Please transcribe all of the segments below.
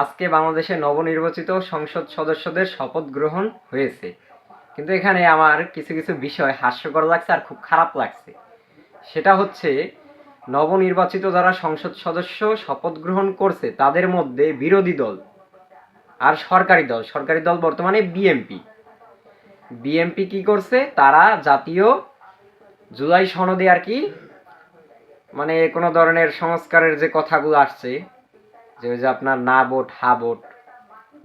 আজকে বাংলাদেশের নবনির্বাচিত সংসদ সদস্যদের শপথ গ্রহণ হয়েছে, কিন্তু এখানে আমার কিছু কিছু বিষয় হাস্যকর লাগছে আর খুব খারাপ লাগছে। সেটা হচ্ছে, নবনির্বাচিত যারা সংসদ সদস্য শপথ গ্রহণ করছে তাদের মধ্যে বিরোধী দল আর সরকারি দল বর্তমানে বিএনপি কি করছে, তারা জাতীয় জুলাই সনদে আর কি মানে কোনো ধরনের সংস্কারের যে কথাগুলো আসছে, যে ওই যে আপনার না ভোট হা ভোট,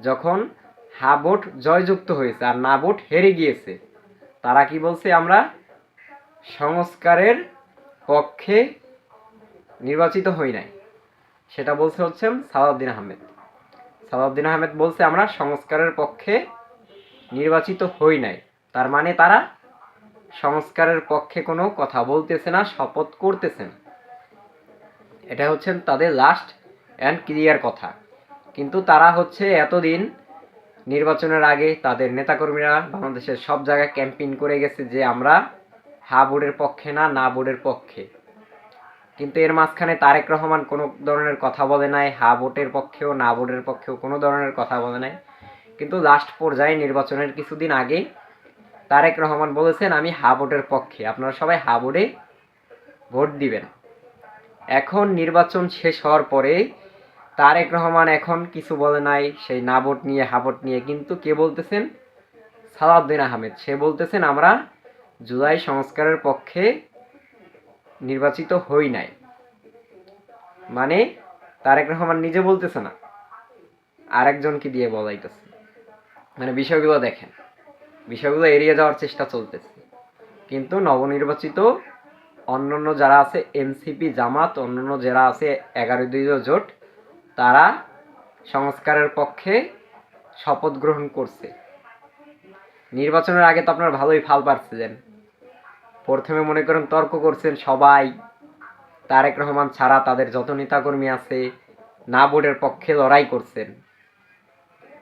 যখন হা ভোট জয়যুক্ত হয়েছে আর না ভোট হেরে গিয়েছে, তারা কি বলছে, আমরা সংস্কারের পক্ষে নির্বাচিত হই নাই। সেটা বলছে হচ্ছে সালাউদ্দিন আহমেদ বলছে আমরা সংস্কারের পক্ষে নির্বাচিত হই নাই। তার মানে তারা সংস্কারের পক্ষে কোনো কথা বলতেছে না, শপথ করতেছে না। এটা হচ্ছে তাদের লাস্ট অ্যান্ড ক্লিয়ার কথা। কিন্তু তারা হচ্ছে এতদিন নির্বাচনের আগে তাদের নেতাকর্মীরা বাংলাদেশের সব জায়গায় ক্যাম্পেইন করে গেছে যে আমরা হা ভোটের পক্ষে না ভোটের পক্ষে। কিন্তু এর মাঝখানে তারেক রহমান কোনো ধরনের কথা বলে নাই, হা ভোটের পক্ষেও না ভোটের পক্ষেও কোনো ধরনের কথা বলে নাই। কিন্তু লাস্ট পর্যায়ে নির্বাচনের কিছুদিন আগে তারেক রহমান বলেছেন আমি হা ভোটের পক্ষে, আপনারা সবাই হা ভোটে ভোট দিবেন। এখন নির্বাচন শেষ হওয়ার পরে তারেক রহমান এখন কিছু বলে নাই সেই না ভোট নিয়ে হা ভোট নিয়ে, কিন্তু কে বলতেছেন, সালাউদ্দিন আহমেদ। সে বলতেছেন আমরা জুলাই সংস্কারের পক্ষে নির্বাচিত হই নাই। মানে তারেক রহমান নিজে বলতেছে না, আরেকজনকে দিয়ে বলাইতেছে। মানে বিষয়গুলো দেখেন, বিষয়গুলো এড়িয়ে যাওয়ার চেষ্টা চলতেছে। কিন্তু নবনির্বাচিত অন্যান্য যারা আছে এনসিপি জামাত, অন্যান্য যারা আছে 11 জোট, তারা সংস্কারের পক্ষে শপথ গ্রহণ করছে। নির্বাচনের আগে তো আপনারা ভালোই ফাল পাচ্ছিলেন। প্রথমে মনে করেন তর্ক করছেন সবাই, তারেক রহমান ছাড়া তাদের যত নেতাকর্মী আছে না ভোটের পক্ষে লড়াই করছেন।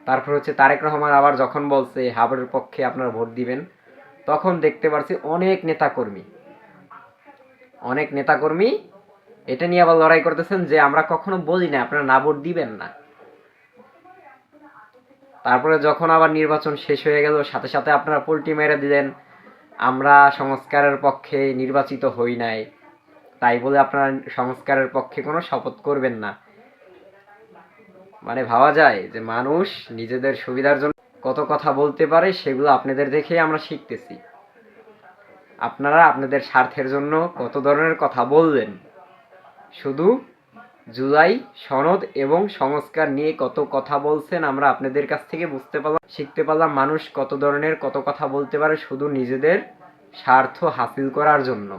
তারপর হচ্ছে তারেক রহমান আবার যখন বলছে হা ভোটের পক্ষে আপনারা ভোট দিবেন, তখন দেখতে পারছি অনেক নেতাকর্মী এটা নিয়ে আবার লড়াই করতেছেন যে আমরা কখনো বলি না আপনারা না ভোট দিবেন না। তারপরে যখন আবার নির্বাচন শেষ হয়ে গেল, সাথে সাথে আপনারা পল্টি মেরে দিলেন আমরা সংস্কারের পক্ষে নির্বাচিত হই নাই, তাই বলে আপনারা সংস্কারের পক্ষে কোনো শপথ করবেন না। মানে ভাবা যায় যে মানুষ নিজেদের সুবিধার জন্য কত কথা বলতে পারে, সেগুলো আপনাদের দেখেই আমরা শিখতেছি। আপনারা আপনাদের স্বার্থের জন্য কত ধরনের কথা বললেন, শুধু জুলাই সনদ এবং সংস্কার নিয়ে কত কথা বলছেন, আমরা আপনাদের কাছ থেকে শিখতে পারলাম মানুষ কত ধরনের কত কথা বলতে পারে শুধু নিজেদের স্বার্থ হাসিল করার জন্য।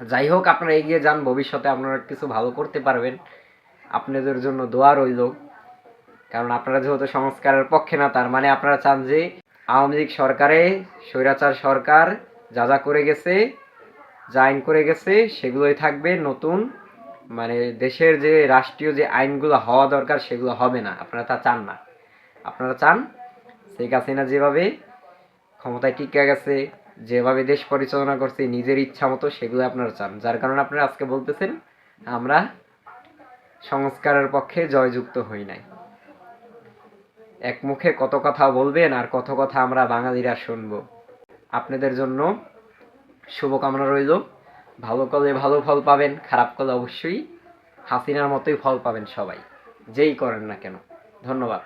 যাই হোক, আপনারা এগিয়ে যান, ভবিষ্যতে আপনারা কিছু ভালো করতে পারবেন, আপনাদের জন্য দোয়া রইল। কারণ আপনারা যেহেতু সংস্কারের পক্ষে না, তার মানে আপনারা চান যে আওয়ামী লীগ সরকারে, স্বৈরাচার সরকার যা যা করে গেছে, যা আইন করে গেছে সেগুলোই থাকবে, নতুন মানে দেশের যে রাষ্ট্রীয় যে আইনগুলো হওয়া দরকার সেগুলো হবে না। আপনারা তা চান না। আপনারা চান শেখ হাসিনা যেভাবে ক্ষমতায় টিকে গেছে, যেভাবে দেশ পরিচালনা করছে নিজের ইচ্ছা মতো, সেগুলো আপনারা চান। যার কারণে আপনারা আজকে বলতেছেন আমরা সংস্কারের পক্ষে জয়যুক্ত হই নাই। এক মুখে কত কথা বলবেন আর কত কথা আমরা বাঙালিরা শুনবো। আপনাদের জন্য শুভকামনা রইল। ভালো করলে ভালো ফল পাবেন, খারাপ করলে অবশ্যই হাসিনার মতোই ফল পাবেন সবাই, যেই করেন না কেন। ধন্যবাদ।